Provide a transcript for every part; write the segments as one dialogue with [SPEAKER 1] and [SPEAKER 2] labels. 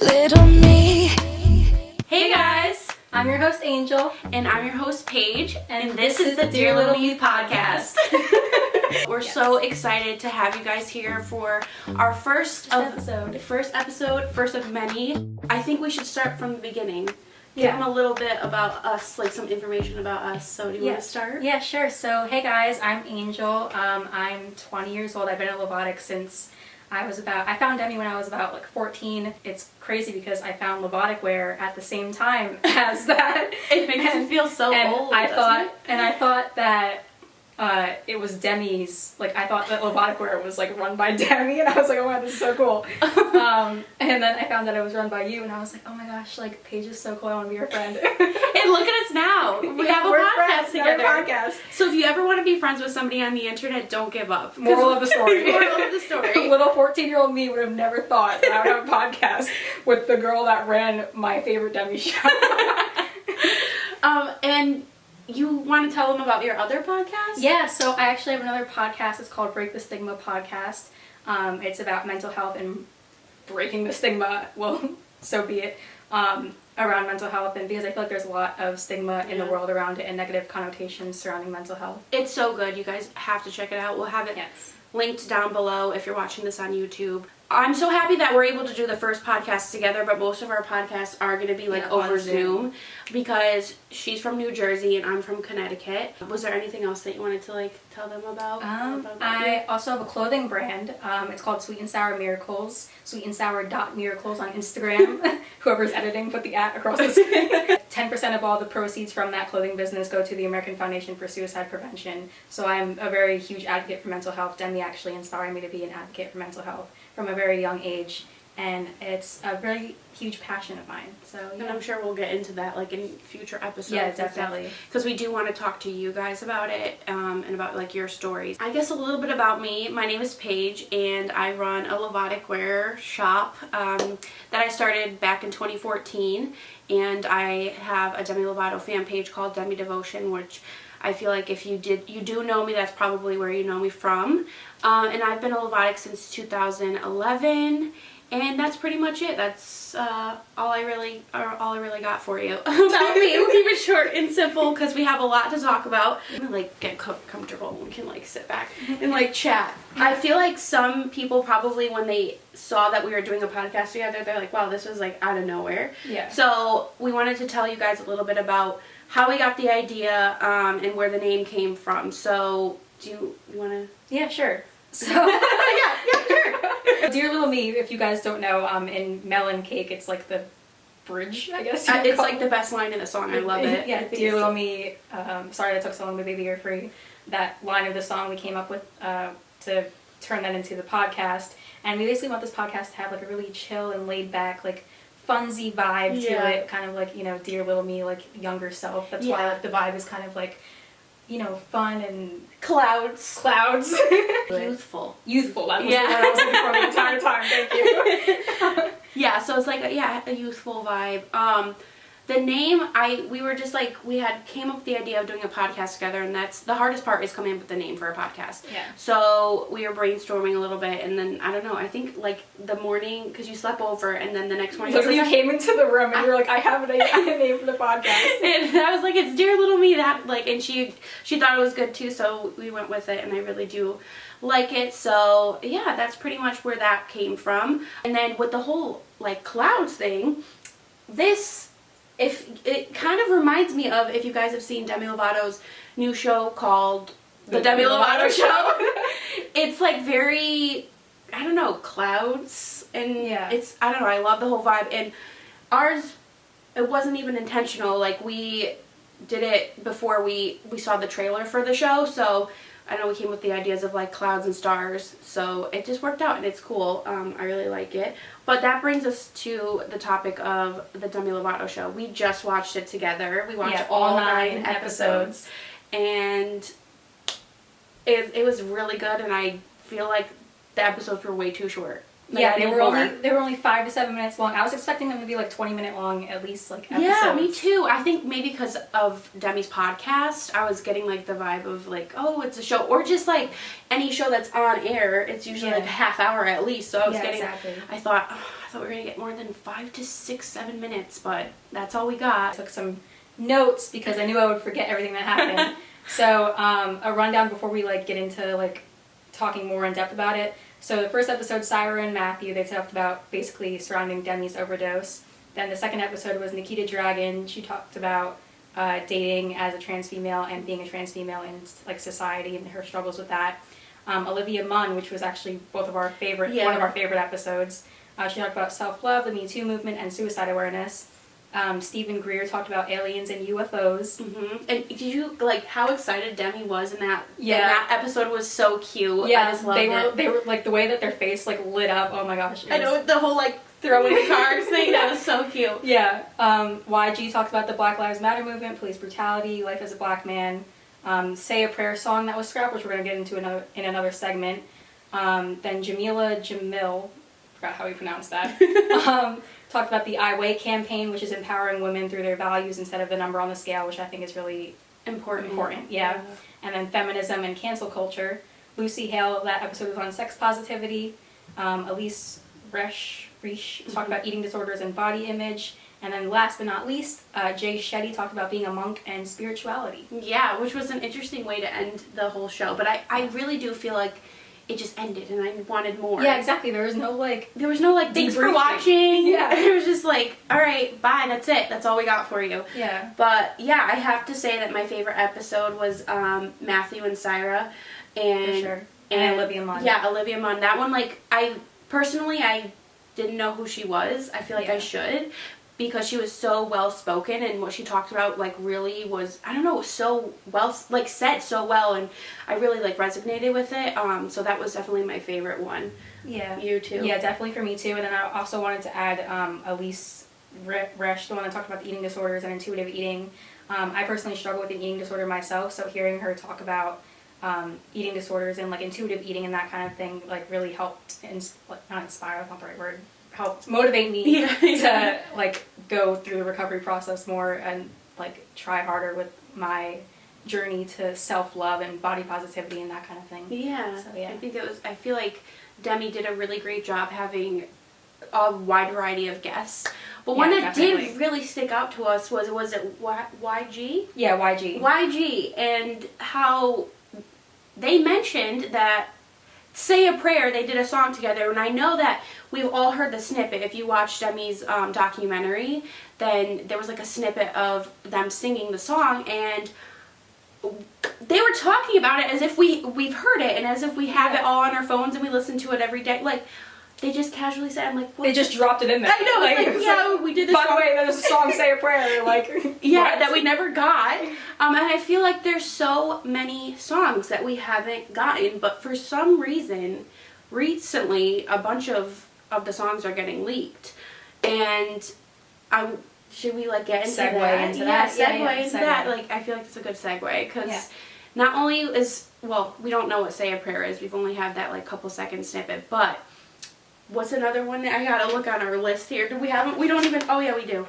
[SPEAKER 1] little me.
[SPEAKER 2] Hey guys,
[SPEAKER 3] I'm your host Angel,
[SPEAKER 2] and I'm your host Paige,
[SPEAKER 3] and
[SPEAKER 2] this is the Dear Little Me podcast. We're so excited to have you guys here for our first episode, first of many. I think we should start from the beginning. Give them a little bit about us, like some information about us. So do you want to start?
[SPEAKER 3] Yeah, sure. So, hey guys, I'm Angel. I'm 20 years old. I've been in Lovato since I found Demi when I was about like 14. It's crazy because I found Lovatic wear at the same time as that.
[SPEAKER 2] It makes me feel so old.
[SPEAKER 3] I thought that it was Demi's, like I thought that Lovatic wear was like run by Demi, and I was like, oh my god, this is so cool. And then I found that it was run by you, and I was like, oh my gosh, like Paige is so cool, I want to be your friend.
[SPEAKER 2] And look at us now. We have a podcast together. So if you ever want to be friends with somebody on the internet, don't give up.
[SPEAKER 3] Moral of the story.
[SPEAKER 2] Moral of the story.
[SPEAKER 3] Little 14-year-old me would have never thought that I would have a podcast with the girl that ran my favorite Demi show.
[SPEAKER 2] And you want to tell them about your other podcast?
[SPEAKER 3] Yeah, so I actually have another podcast. It's called Break the Stigma Podcast. It's about mental health and breaking the stigma, well, so be it, around mental health. And because I feel like there's a lot of stigma in the world around it and negative connotations surrounding mental health.
[SPEAKER 2] It's so good. You guys have to check it out. We'll have it linked down below if you're watching this on YouTube. I'm so happy that we're able to do the first podcast together, but most of our podcasts are going to be like over Zoom because she's from New Jersey and I'm from Connecticut. Was there anything else that you wanted to like tell them about?
[SPEAKER 3] I also have a clothing brand. It's called Sweet and Sour Miracles. Sweet and Sour .miracles on Instagram. Whoever's editing put the @ across the screen. 10% of all the proceeds from that clothing business go to the American Foundation for Suicide Prevention. So I'm a very huge advocate for mental health. Demi actually inspired me to be an advocate for mental health from a very young age, and it's a very huge passion of mine. So
[SPEAKER 2] and I'm sure we'll get into that like in future episodes.
[SPEAKER 3] Yeah, definitely.
[SPEAKER 2] Because we do want to talk to you guys about it and about like your stories. I guess a little bit about me. My name is Paige, and I run a Lovatic wear shop that I started back in 2014, and I have a Demi Lovato fan page called Demi Devotion, which I feel like if you do know me, that's probably where you know me from. And I've been a Lovatic since 2011, and that's pretty much it. That's all I really got for you about me. We'll keep it short and simple because we have a lot to talk about. I'm gonna like get comfortable and we can like sit back and like chat. I feel like some people probably when they saw that we were doing a podcast together, they're like, wow, this was like out of nowhere. Yeah. So we wanted to tell you guys a little bit about how we got the idea and where the name came from. So do you want to?
[SPEAKER 3] Yeah, sure. So yeah, sure. Dear Little Me, if you guys don't know, in Melon Cake, it's like the bridge, I guess.
[SPEAKER 2] It's like the best line in the song. I love it.
[SPEAKER 3] Yeah, Dear Little Me, sorry that took so long, but baby, you're free. That line of the song we came up with to turn that into the podcast. And we basically want this podcast to have like a really chill and laid back, like funsy vibe to it, kind of like, you know, Dear Little Me, like younger self. That's why like the vibe is kind of like, you know, fun and clouds. Youthful. That was the word I was looking for the entire time. Thank you. Yeah, so it's like a youthful vibe. The name, we came up with the idea of doing a podcast together, and that's the hardest part is coming up with the name for a podcast. Yeah. So we were brainstorming a little bit, and then, I don't know, I think like the morning, because you slept over, and then the next morning. Literally you came into the room, and you were like, I have a name for the podcast.
[SPEAKER 2] And I was like, it's Dear Little Me, that, like, and she thought it was good too, so we went with it, and I really do like it. So yeah, that's pretty much where that came from. And then with the whole, like, clouds thing, if it kind of reminds me of if you guys have seen Demi Lovato's new show called The Demi Lovato Show. It's like very, I don't know, clouds, and it's, I don't know, I love the whole vibe. And ours, it wasn't even intentional. Like we did it before we saw the trailer for the show, so I know we came with the ideas of like clouds and stars, so it just worked out and it's cool. I really like it. But that brings us to the topic of the Demi Lovato show. We just watched it together. We watched all 9 episodes, and it was really good, and I feel like the episodes were way too short. Like,
[SPEAKER 3] yeah, they were only 5 to 7 minutes long. I was expecting them to be like 20-minute long, at least, like episodes.
[SPEAKER 2] Yeah, me too. I think maybe because of Demi's podcast, I was getting like the vibe of like, oh, it's a show, or just like any show that's on air. It's usually like a half hour at least. So I was getting. Exactly. I thought, oh, thought we were going to get more than 5 to 6, 7 minutes, but that's all we got.
[SPEAKER 3] I took some notes because I knew I would forget everything that happened. So a rundown before we like get into like talking more in depth about it. So the first episode, Syra and Matthew, they talked about basically surrounding Demi's overdose. Then the second episode was Nikita Dragon. She talked about dating as a trans female and being a trans female in like society and her struggles with that. Olivia Munn, which was actually one of our favorite episodes. She talked about self-love, the Me Too movement, and suicide awareness. Stephen Greer talked about aliens and UFOs.
[SPEAKER 2] Mm-hmm. And did you like how excited Demi was in that? Yeah, that episode was so cute.
[SPEAKER 3] Yeah,
[SPEAKER 2] I just loved it.
[SPEAKER 3] They were like the way that their face like lit up. Oh my gosh!
[SPEAKER 2] I know the whole like throwing the cards thing. That was so cute.
[SPEAKER 3] Yeah. YG talked about the Black Lives Matter movement, police brutality, life as a black man. Say a Prayer song that was scrapped, which we're gonna get into in another segment. Then Jamil, forgot how we pronounced that. Talked about the I Weigh campaign, which is empowering women through their values instead of the number on the scale, which I think is really important. Yeah. And then feminism and cancel culture. Lucy Hale, that episode was on sex positivity. Elise Resch talked about eating disorders and body image. And then last but not least, Jay Shetty talked about being a monk and spirituality.
[SPEAKER 2] Yeah, which was an interesting way to end the whole show. But I really do feel like it just ended and I wanted more.
[SPEAKER 3] Yeah, exactly. There was no
[SPEAKER 2] thanks for watching. Yeah. It was just like, all right, bye, that's it. That's all we got for you.
[SPEAKER 3] Yeah.
[SPEAKER 2] But yeah, I have to say that my favorite episode was Matthew and Syra. And,
[SPEAKER 3] for sure. And Olivia Munn.
[SPEAKER 2] Yeah, Olivia Munn. That one, like, I didn't know who she was. I feel like I should. Because she was so well spoken and what she talked about like really was, I don't know, so well like said so well, and I really like resonated with it. So that was definitely my favorite one.
[SPEAKER 3] Yeah.
[SPEAKER 2] You too?
[SPEAKER 3] Yeah, definitely for me too. And then I also wanted to add Elise Resch, the one that talked about the eating disorders and intuitive eating. I personally struggle with an eating disorder myself, so hearing her talk about eating disorders and like intuitive eating and that kind of thing like really helped not inspire, that's not the right word. Helped motivate me to like go through the recovery process more and like try harder with my journey to self-love and body positivity and that kind of thing.
[SPEAKER 2] Yeah. So yeah, I feel like Demi did a really great job having a wide variety of guests. But one that did really stick out to us was it YG?
[SPEAKER 3] Yeah, YG.
[SPEAKER 2] YG, and how they mentioned that Say a Prayer, they did a song together, and I know that we've all heard the snippet. If you watch Demi's documentary, then there was like a snippet of them singing the song, and they were talking about it as if we've heard it, and as if we have it all on our phones and we listen to it every day. Like, they just casually said, I'm like, what?
[SPEAKER 3] They just dropped it in there.
[SPEAKER 2] I know, it's like, we did this
[SPEAKER 3] by the way, there's a song, Say a Prayer, like...
[SPEAKER 2] Yeah, that we never got. And I feel like there's so many songs that we haven't gotten, but for some reason, recently, a bunch of the songs are getting leaked. And should we, like, get into that?
[SPEAKER 3] Segue into that.
[SPEAKER 2] Like, I feel like it's a good segue, because not only we don't know what Say a Prayer is. We've only had that, like, couple second snippet, but... What's another one that I gotta look on our list here? We don't even, oh yeah, we do.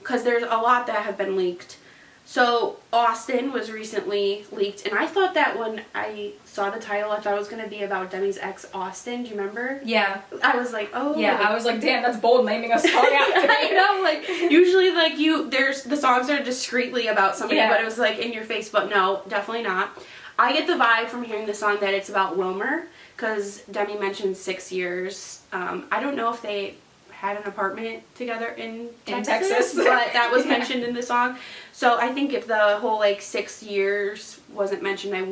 [SPEAKER 2] Because there's a lot that have been leaked. So, Austin was recently leaked, and I thought that when I saw the title, I thought it was going to be about Demi's ex, Austin. Do you remember?
[SPEAKER 3] Yeah.
[SPEAKER 2] I was like, oh.
[SPEAKER 3] Yeah, I was like, damn, that's bold naming a song after
[SPEAKER 2] I know, like, usually, like, the songs are discreetly about somebody, but it was, like, in your face, but no, definitely not. I get the vibe from hearing the song that it's about Wilmer, because Demi mentioned 6 years. I don't know if they had an apartment together in Texas, but that was mentioned in the song. So I think if the whole, like, 6 years wasn't mentioned, I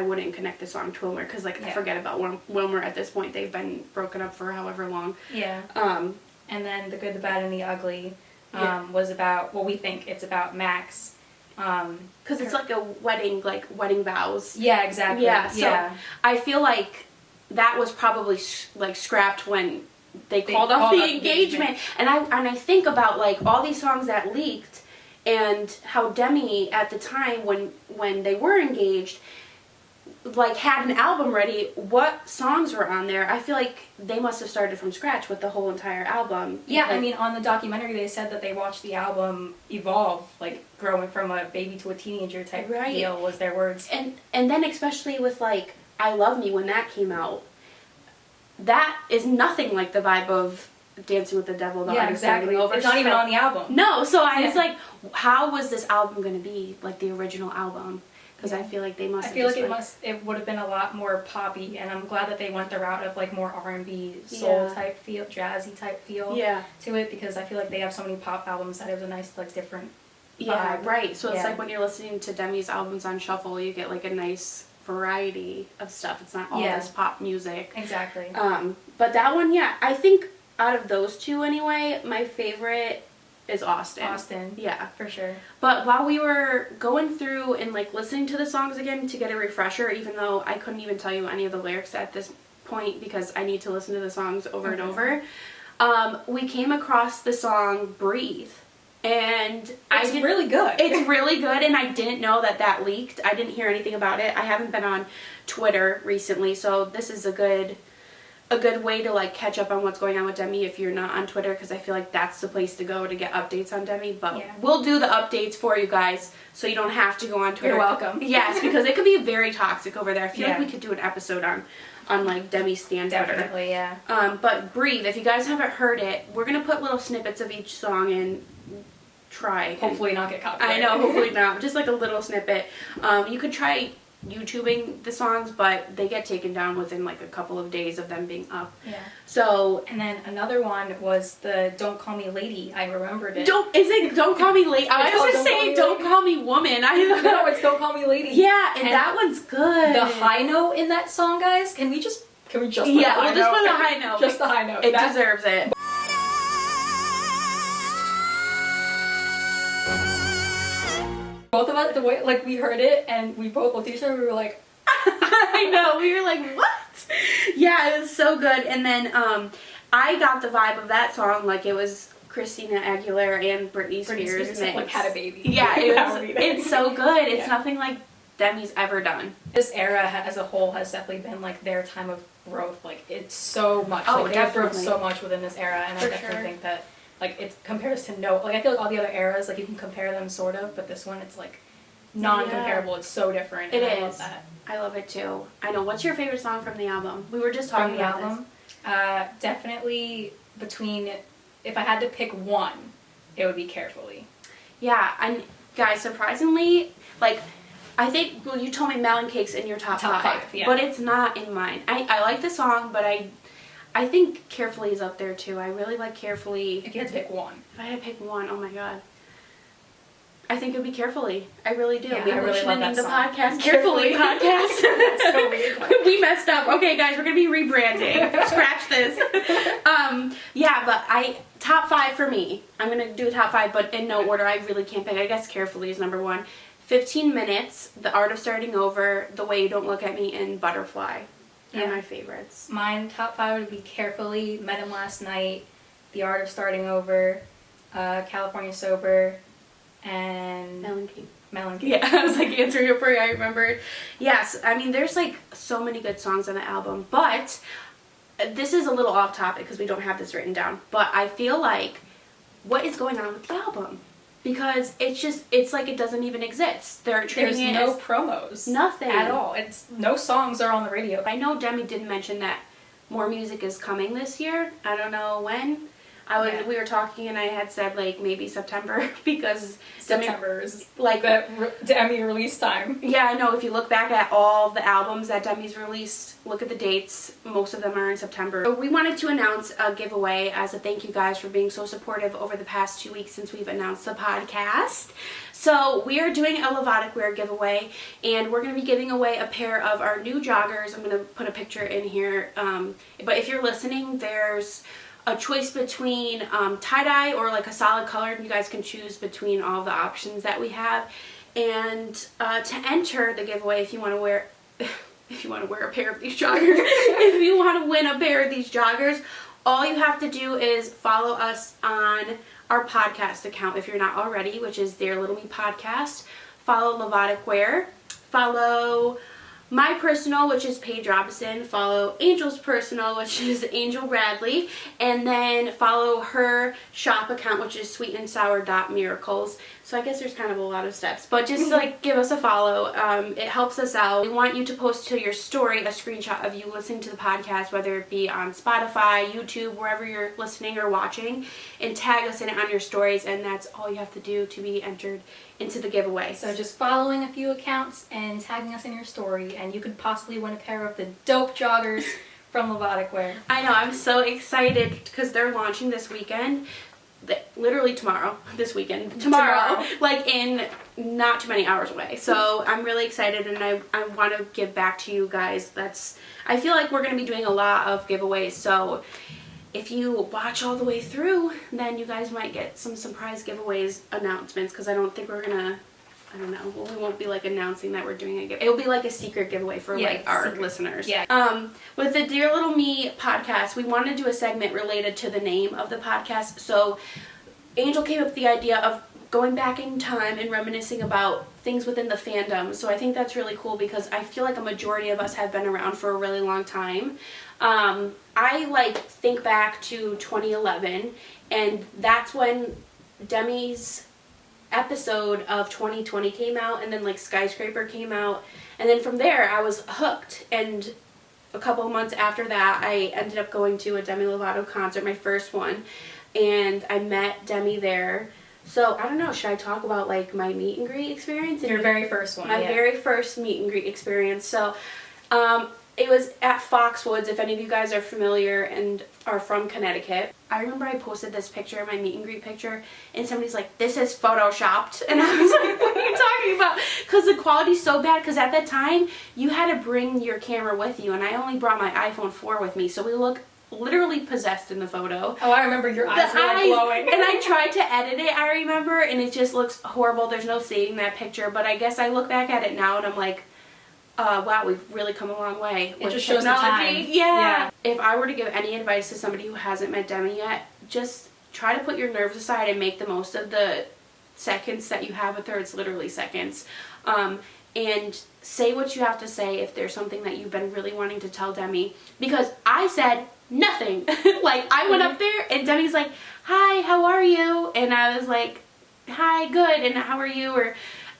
[SPEAKER 2] wouldn't connect the song to Wilmer, because, like, I forget about Wilmer at this point. They've been broken up for however long.
[SPEAKER 3] Yeah. And then The Good, the Bad, and the Ugly was about, we think it's about Max.
[SPEAKER 2] Because it's like a wedding vows.
[SPEAKER 3] Yeah, exactly.
[SPEAKER 2] Yeah, so I feel like that was probably like scrapped when they called off the engagement. And I think about like all these songs that leaked and how Demi at the time when they were engaged like had an album ready. What songs were on there? I feel like they must have started from scratch with the whole entire album.
[SPEAKER 3] Yeah, I mean, on the documentary they said that they watched the album evolve, like growing from a baby to a teenager type deal was their words.
[SPEAKER 2] And then especially with like I Love Me, when that came out, that is nothing like the vibe of Dancing with the Devil.
[SPEAKER 3] Yeah, exactly. It's not even on the album.
[SPEAKER 2] No, so I was like, how was this album going to be like the original album? Because I feel like they must.
[SPEAKER 3] I feel like it would have been a lot more poppy, and I'm glad that they went the route of like more R&B, soul type feel, jazzy type feel to it, because I feel like they have so many pop albums that it was a nice like different vibe.
[SPEAKER 2] Right. So it's like when you're listening to Demi's albums on shuffle, you get like a nice variety of stuff. It's not all this pop music.
[SPEAKER 3] Exactly.
[SPEAKER 2] But that one, I think out of those two anyway, my favorite is Austin.
[SPEAKER 3] Austin.
[SPEAKER 2] Yeah.
[SPEAKER 3] For sure.
[SPEAKER 2] But while we were going through and like listening to the songs again to get a refresher, even though I couldn't even tell you any of the lyrics at this point because I need to listen to the songs over and over, we came across the song Breathe. And
[SPEAKER 3] it's really good.
[SPEAKER 2] It's really good, and I didn't know that leaked. I didn't hear anything about it. I haven't been on Twitter recently, so this is a good way to like catch up on what's going on with Demi if you're not on Twitter, because I feel like that's the place to go to get updates on Demi. But we'll do the updates for you guys, so you don't have to go on Twitter.
[SPEAKER 3] You're welcome.
[SPEAKER 2] Yes, because it could be very toxic over there. I feel like we could do an episode on like Demi stan Twitter.
[SPEAKER 3] Definitely, yeah.
[SPEAKER 2] But Breathe, if you guys haven't heard it, we're gonna put little snippets of each song in.
[SPEAKER 3] Hopefully not get copyrighted.
[SPEAKER 2] I know, hopefully not. Just like a little snippet. You could try YouTubing the songs, but they get taken down within like a couple of days of them being up.
[SPEAKER 3] Yeah.
[SPEAKER 2] So.
[SPEAKER 3] And then another one was the Don't Call Me Lady. I remembered it.
[SPEAKER 2] Don't Call Me Lady? I was gonna say Don't Call Me Woman.
[SPEAKER 3] No, it's Don't Call Me Lady.
[SPEAKER 2] Yeah, and that one's good.
[SPEAKER 3] The high note in that song, guys. Can we just put
[SPEAKER 2] we'll just put the high note.
[SPEAKER 3] Just the high note.
[SPEAKER 2] It deserves it.
[SPEAKER 3] Both of us, the way like we heard it and we both looked at each other, we were like,
[SPEAKER 2] I know, we were like, what? Yeah, it was so good. And then I got the vibe of that song like it was Christina Aguilera and Britney Spears mix.
[SPEAKER 3] Like had a baby.
[SPEAKER 2] Yeah, it's so good. It's nothing like Demi's ever done.
[SPEAKER 3] This era as a whole has definitely been like their time of growth. Like it's so much.
[SPEAKER 2] Oh,
[SPEAKER 3] like, they have grown so much within this era, and I definitely think that like it compares to like I feel like all the other eras like you can compare them sort of, but this one it's like non-comparable. It's so different. And I love that.
[SPEAKER 2] I love it too. I know. What's your favorite song from the album? We were just talking about the album.
[SPEAKER 3] Definitely between, if I had to pick one, it would be Carefully. Yeah,
[SPEAKER 2] and guys, surprisingly, like I think you told me Melon Cake's in your top five, but it's not in mine. I like the song, but I think Carefully is up there too. I really like Carefully.
[SPEAKER 3] If you had to pick one.
[SPEAKER 2] If I had to pick one, oh my god. I think it would be Carefully. I really do.
[SPEAKER 3] Yeah, I really love that
[SPEAKER 2] the
[SPEAKER 3] song.
[SPEAKER 2] podcast Carefully Podcast.
[SPEAKER 3] That's so weird.
[SPEAKER 2] We messed up. Okay, guys, we're going to be rebranding. Scratch this. Yeah, but top five for me. I'm going to do a top five, but in no order. I really can't pick. I guess Carefully is number one. 15 Minutes, The Art of Starting Over, The Way You Don't Look at Me, and Butterfly. They're my favorites.
[SPEAKER 3] Mine, top five would be Carefully, Met Him Last Night, The Art of Starting Over, California Sober, and
[SPEAKER 2] Melon Cake.
[SPEAKER 3] Yeah,
[SPEAKER 2] I was like answering it for you. I remembered. Yes, I mean there's like so many good songs on the album, but this is a little off topic because we don't have this written down. But I feel like what is going on with the album? Because it's like it doesn't even exist. There's
[SPEAKER 3] no promos.
[SPEAKER 2] Nothing.
[SPEAKER 3] At all. No songs are on the radio.
[SPEAKER 2] I know Demi did mention that more music is coming this year. I don't know when. We were talking and I had said like maybe September because
[SPEAKER 3] September is like the Demi release time.
[SPEAKER 2] Yeah, I know. If you look back at all the albums that Demi's released, look at the dates. Most of them are in September. So we wanted to announce a giveaway as a thank you guys for being so supportive over the past 2 weeks since we've announced the podcast. So we are doing a Lovato wear giveaway, and we're going to be giving away a pair of our new joggers. I'm going to put a picture in here. But if you're listening, there's a choice between tie-dye or like a solid color. You guys can choose between all the options that we have. And to enter the giveaway, if you want to wear a pair of these joggers, if you want to win a pair of these joggers, all you have to do is follow us on our podcast account if you're not already, which is Dear Little Me Podcast. Follow Lovato Wear. Follow my personal, which is Paige Robinson. Follow Angel's personal, which is Angel Bradley. And then follow her shop account, which is sweetandsour.miracles. So I guess there's kind of a lot of steps, but just like give us a follow. It helps us out. We want you to post to your story a screenshot of you listening to the podcast, whether it be on Spotify, YouTube, wherever you're listening or watching, and tag us in it on your stories, and that's all you have to do to be entered into the giveaway.
[SPEAKER 3] So just following a few accounts and tagging us in your story, and you could possibly win a pair of the dope joggers from Lovato Wear.
[SPEAKER 2] I know, I'm so excited because they're launching this weekend. Literally tomorrow, tomorrow, like in not too many hours away. So I'm really excited, and I want to give back to you guys. I feel like we're going to be doing a lot of giveaways, so if you watch all the way through, then you guys might get some surprise giveaways announcements, because I don't think we're going to, I don't know, we won't be like announcing that we're doing a giveaway. It'll be like a secret giveaway for like our listeners.
[SPEAKER 3] Yeah.
[SPEAKER 2] With the Dear Little Me podcast, we want to do a segment related to the name of the podcast. So Angel came up with the idea of going back in time and reminiscing about things within the fandom. So I think that's really cool, because I feel like a majority of us have been around for a really long time. I like think back to 2011, and that's when Demi's episode of 2020 came out, and then like Skyscraper came out, and then from there I was hooked. And a couple of months after that, I ended up going to a Demi Lovato concert, my first one, and I met Demi there. So I don't know, should I talk about like my meet and greet experience?
[SPEAKER 3] Your very first one.
[SPEAKER 2] My very first meet and greet experience. So it was at Foxwoods, if any of you guys are familiar and are from Connecticut. I remember I posted this picture, my meet and greet picture, and somebody's like, this is photoshopped. And I was like, what are you talking about? Because the quality's so bad, because at that time, you had to bring your camera with you, and I only brought my iPhone 4 with me, so we look literally possessed in the photo.
[SPEAKER 3] Oh, I remember your eyes were like glowing.
[SPEAKER 2] And I tried to edit it, I remember, and it just looks horrible. There's no saving that picture, but I guess I look back at it now and I'm like, wow, we've really come a long way.
[SPEAKER 3] It just shows the time.
[SPEAKER 2] Yeah. If I were to give any advice to somebody who hasn't met Demi yet, just try to put your nerves aside and make the most of the seconds that you have with her. It's literally seconds. And say what you have to say if there's something that you've been really wanting to tell Demi. Because I said nothing. Like, I went up there and Demi's like, hi, how are you? And I was like, hi, good, and how are you? Or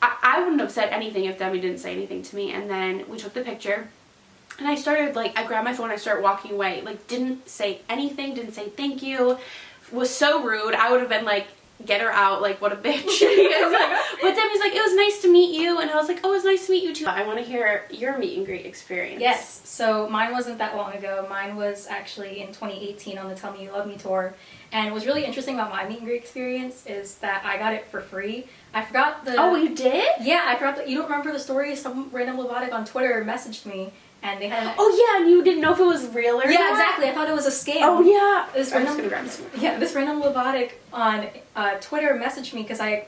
[SPEAKER 2] I wouldn't have said anything if Demi didn't say anything to me. And then we took the picture, and I started, like, I grabbed my phone, I started walking away. Like, didn't say anything, didn't say thank you, was so rude. I would have been like, get her out, like, what a bitch. But Demi's like, it was nice to meet you, and I was like, oh, it was nice to meet you too. I want to hear your meet and greet experience.
[SPEAKER 3] Yes, so mine wasn't that long ago. Mine was actually in 2018 on the Tell Me You Love Me tour. And what was really interesting about my meet and greet experience is that I got it for free. I forgot the...
[SPEAKER 2] Oh, you did?
[SPEAKER 3] Yeah, I forgot that. You don't remember the story? Some random Lovatic on Twitter messaged me, and they had...
[SPEAKER 2] Oh, yeah, and you didn't know if it was real or not?
[SPEAKER 3] Yeah, exactly. I thought it was a scam.
[SPEAKER 2] Oh, yeah.
[SPEAKER 3] This
[SPEAKER 2] I'm
[SPEAKER 3] random,
[SPEAKER 2] just going to grab this one.
[SPEAKER 3] Yeah, this random Lovatic on Twitter messaged me because I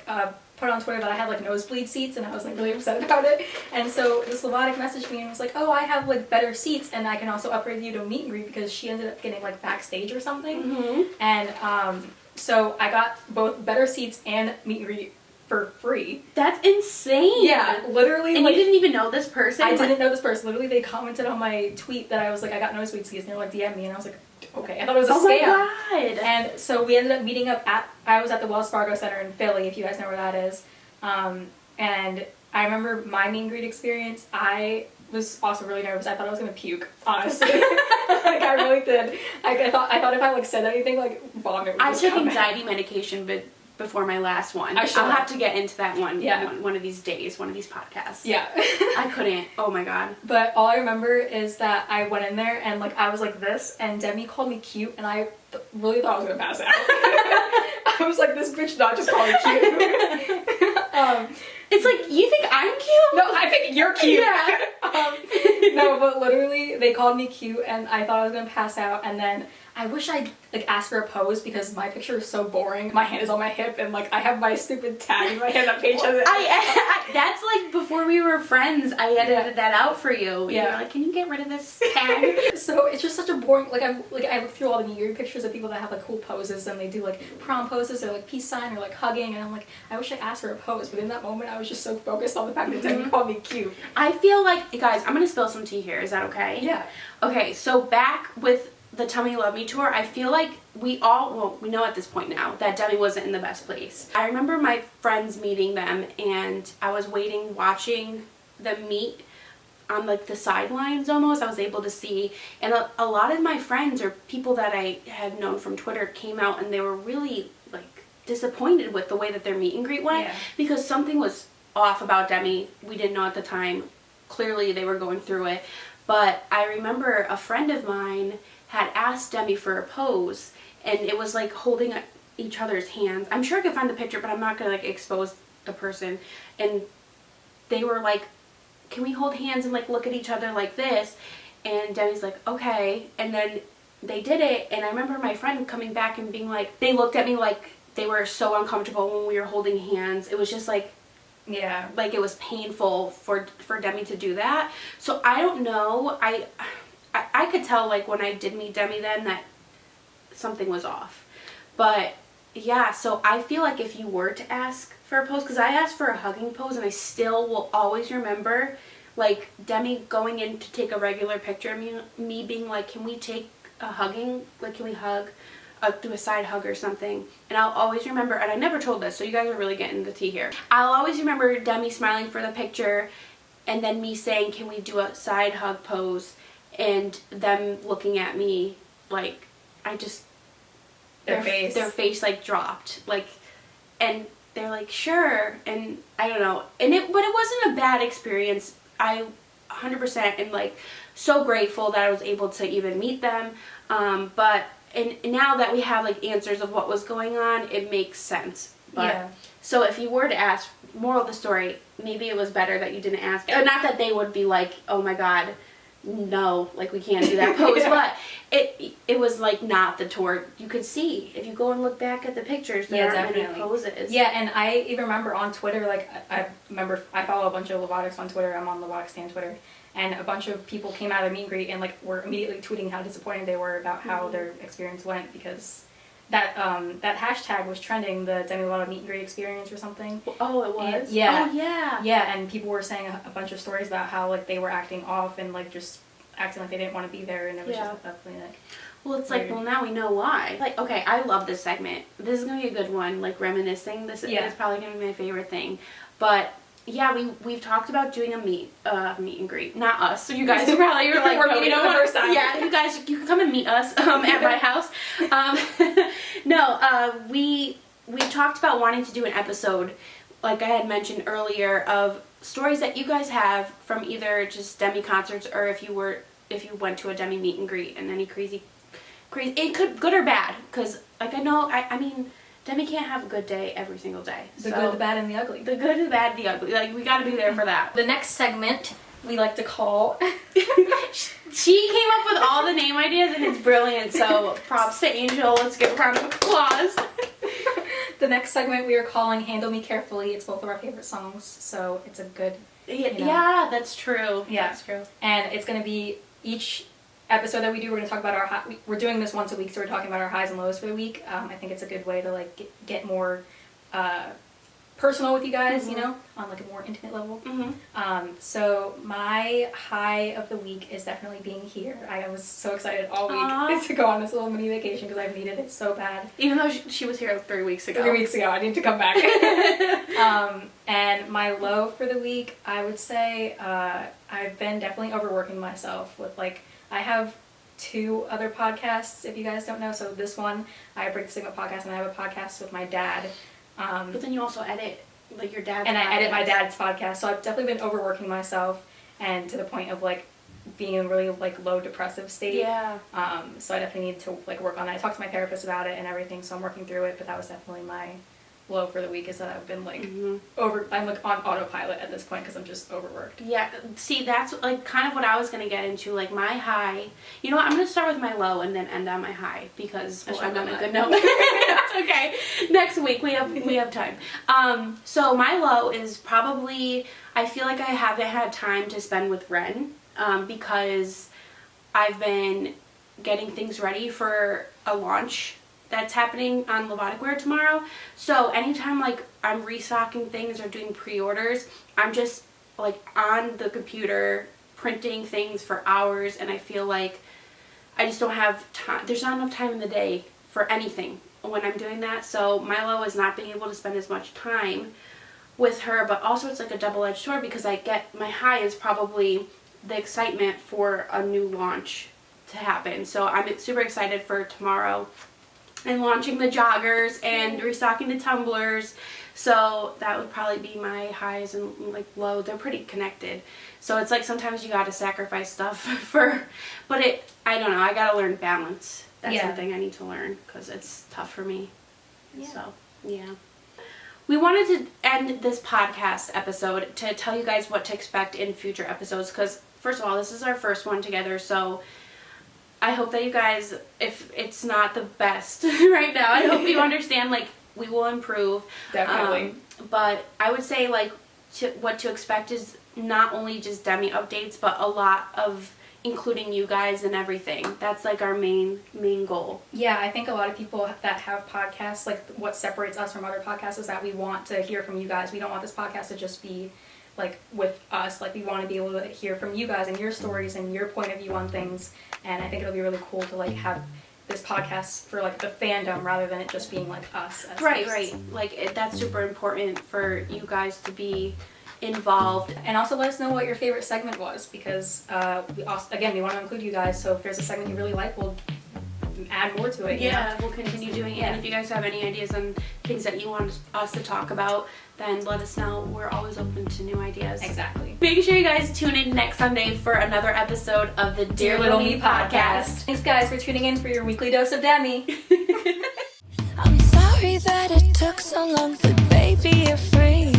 [SPEAKER 3] put on Twitter that I had like nosebleed seats, and I was like really upset about it. And so this Lovatic messaged me and was like, oh, I have like better seats, and I can also upgrade you to a meet and greet, because she ended up getting like backstage or something.
[SPEAKER 2] Mm-hmm.
[SPEAKER 3] And so I got both better seats and meet and greet for free.
[SPEAKER 2] That's insane.
[SPEAKER 3] Yeah, literally.
[SPEAKER 2] And
[SPEAKER 3] like,
[SPEAKER 2] you didn't even know this person?
[SPEAKER 3] I didn't know this person. Literally, they commented on my tweet that I was like, I got nosebleed seats, and they were like, DM me, and I was like, okay. I thought it was a scam.
[SPEAKER 2] Oh my God.
[SPEAKER 3] And so we ended up meeting up I was at the Wells Fargo Center in Philly, if you guys know where that is. And I remember my meet and greet experience. I was also really nervous. I thought I was gonna puke, honestly. Like, I really did. I thought if I like said anything, like vomit would
[SPEAKER 2] I
[SPEAKER 3] just
[SPEAKER 2] took
[SPEAKER 3] come
[SPEAKER 2] anxiety medication, but before my last one.
[SPEAKER 3] I'll
[SPEAKER 2] have to get into that one.
[SPEAKER 3] Yeah.
[SPEAKER 2] One of these days, one of these podcasts.
[SPEAKER 3] Yeah.
[SPEAKER 2] I couldn't. Oh my God.
[SPEAKER 3] But all I remember is that I went in there and like I was like this, and Demi called me cute, and I really thought I was gonna pass out. I was like, this bitch not just called me cute.
[SPEAKER 2] It's like, you think I'm cute?
[SPEAKER 3] No, I think you're cute.
[SPEAKER 2] Yeah.
[SPEAKER 3] No, but literally, they called me cute, and I thought I was gonna pass out, and then I wish I'd like asked for a pose, because my picture is so boring. My hand is on my hip, and like I have my stupid tag in my hand that Paige has.
[SPEAKER 2] I that's like before we were friends. I edited that out for you.
[SPEAKER 3] Yeah.
[SPEAKER 2] You were like, can you get rid of this tag?
[SPEAKER 3] So it's just such a boring. Like I look through all the New Year pictures of people that have like cool poses, and they do like prom poses or like peace sign or like hugging, and I'm like, I wish I asked for a pose, but in that moment I was just so focused on the fact that Demi called me cute.
[SPEAKER 2] I feel like, guys, I'm gonna spill some tea here. Is that okay?
[SPEAKER 3] Yeah.
[SPEAKER 2] Okay, so back with the Tell Me You Love Me tour, I feel like we know at this point now that Demi wasn't in the best place. I remember my friends meeting them, and I was watching them meet on like the sidelines almost. I was able to see, and a lot of my friends or people that I had known from Twitter came out, and they were really like disappointed with the way that their meet and greet went, because something was off about Demi. We didn't know at the time. Clearly they were going through it. But I remember a friend of mine had asked Demi for a pose, and it was like holding each other's hands. I'm sure I could find the picture, but I'm not gonna like expose the person. And they were like, can we hold hands and like look at each other like this? And Demi's like, okay. And then they did it, and I remember my friend coming back and being like, they looked at me like they were so uncomfortable when we were holding hands. It was just like,
[SPEAKER 3] yeah,
[SPEAKER 2] like it was painful for Demi to do that. So I don't know. I could tell like when I did meet Demi then that something was off. But yeah, so I feel like if you were to ask for a pose, because I asked for a hugging pose, and I still will always remember like Demi going in to take a regular picture of me being like, can we take a hugging, like can we hug, do a side hug or something. And I'll always remember, and I never told this, so you guys are really getting the tea here. I'll always remember Demi smiling for the picture, and then me saying, can we do a side hug pose, and them looking at me like, I just, their face like dropped, like, and they're like, sure. And I don't know, but it wasn't a bad experience. I 100% am like so grateful that I was able to even meet them. But now that we have like answers of what was going on, it makes sense. But,
[SPEAKER 3] yeah.
[SPEAKER 2] So if you were to ask, moral of the story, maybe it was better that you didn't ask. Not that they would be like, oh my god, no, like we can't do that pose. But it was like not the tour. You could see if you go and look back at the pictures, there aren't many poses.
[SPEAKER 3] Yeah, and I even remember on Twitter, like I follow a bunch of Lovatics on Twitter. I'm on Lovatic Stan Twitter. And a bunch of people came out of the meet and greet and like were immediately tweeting how disappointed they were about how their experience went, because that hashtag was trending, the Demi Lovato meet and greet experience or something.
[SPEAKER 2] Oh, it was?
[SPEAKER 3] And, yeah.
[SPEAKER 2] Oh, yeah.
[SPEAKER 3] Yeah, and people were saying a bunch of stories about how like they were acting off and like just acting like they didn't want to be there, and it was just definitely like...
[SPEAKER 2] Well, it's weird. Like, well, now we know why. Like, okay, I love this segment. This is going to be a good one, like reminiscing. This is probably going to be my favorite thing. But... yeah, we've talked about doing a meet and greet. Not us. So you guys probably were like,
[SPEAKER 3] we're meeting the first time.
[SPEAKER 2] Yeah, you guys, you can come and meet us at my house. We talked about wanting to do an episode, like I had mentioned earlier, of stories that you guys have from either just Demi concerts, or if you went to a Demi meet and greet, and any crazy, it could good or bad, because like I mean. Demi can't have a good day every single day.
[SPEAKER 3] The good, the bad, and the ugly.
[SPEAKER 2] The good, the bad, the ugly. Like, we gotta be there for that.
[SPEAKER 3] The next segment we like to call...
[SPEAKER 2] She came up with all the name ideas, and it's brilliant. So, props to Angel. Let's give a round of applause.
[SPEAKER 3] The next segment we are calling Handle Me Carefully. It's both of our favorite songs, so it's a good...
[SPEAKER 2] Yeah, that's true.
[SPEAKER 3] Yeah.
[SPEAKER 2] That's true.
[SPEAKER 3] And it's going to be each... episode that we do, we're going to talk about we're doing this once a week, so we're talking about our highs and lows for the week. I think it's a good way to like get more personal with you guys, you know, on like a more intimate level. So my high of the week is definitely being here. I was so excited all week to go on this little mini vacation because I've needed it so bad.
[SPEAKER 2] Even though she was here 3 weeks ago.
[SPEAKER 3] 3 weeks ago, I need to come back. And my low for the week, I would say I've been definitely overworking myself with like, I have 2 other podcasts, if you guys don't know. So this one, I Break the Stigma podcast, and I have a podcast with my dad.
[SPEAKER 2] But then you also edit, like, your dad's
[SPEAKER 3] and
[SPEAKER 2] podcast.
[SPEAKER 3] I edit my dad's podcast. So I've definitely been overworking myself, and to the point of, like, being in a really, like, low depressive state.
[SPEAKER 2] Yeah.
[SPEAKER 3] So I definitely need to, like, work on that. I talked to my therapist about it and everything, so I'm working through it. But that was definitely my low for the week, is that I've been like I'm like on autopilot at this point because I'm just overworked. Yeah,
[SPEAKER 2] see, that's like kind of what I was gonna get into. Like my high, you know what, I'm gonna start with my low and then end on my high because we'll end on a good note. That's okay. Next week we have time. So my low is probably, I feel like I haven't had time to spend with Ren because I've been getting things ready for a launch that's happening on Lovatic Wear tomorrow. So anytime like I'm restocking things or doing pre-orders, I'm just like on the computer printing things for hours, and I feel like I just don't have time. There's not enough time in the day for anything when I'm doing that. So Milo is not being able to spend as much time with her, but also it's like a double-edged sword because my high is probably the excitement for a new launch to happen. So I'm super excited for tomorrow and launching the joggers and restocking the tumblers. So that would probably be my highs and like low. They're pretty connected. So it's like sometimes you gotta sacrifice stuff but I don't know, I gotta learn balance. That's something I need to learn because it's tough for me. Yeah. So, yeah. We wanted to end this podcast episode to tell you guys what to expect in future episodes because, first of all, this is our first one together, so I hope that you guys, if it's not the best right now, I hope you understand, like, we will improve.
[SPEAKER 3] Definitely.
[SPEAKER 2] But I would say, like, what to expect is not only just Demi updates, but a lot of including you guys and everything. That's like our main goal.
[SPEAKER 3] Yeah, I think a lot of people that have podcasts, like what separates us from other podcasts is that we want to hear from you guys. We don't want this podcast to just be like with us. Like we want to be able to hear from you guys and your stories and your point of view on things. And I think it'll be really cool to like have this podcast for like the fandom rather than it just being like us as
[SPEAKER 2] right
[SPEAKER 3] hosts.
[SPEAKER 2] Like that's super important for you guys to be involved.
[SPEAKER 3] And also let us know what your favorite segment was because we want to include you guys, so if there's a segment you really like, we'll add more to it.
[SPEAKER 2] Yeah, we'll continue doing it. And if you guys have any ideas on things that you want us to talk about, then let us know. We're always open to new ideas.
[SPEAKER 3] Exactly.
[SPEAKER 2] Make sure you guys tune in next Sunday for another episode of the Dear Little Me podcast.
[SPEAKER 3] Thanks guys for tuning in for your weekly dose of Demi.
[SPEAKER 1] I'm sorry that it took so long, but baby, you're free.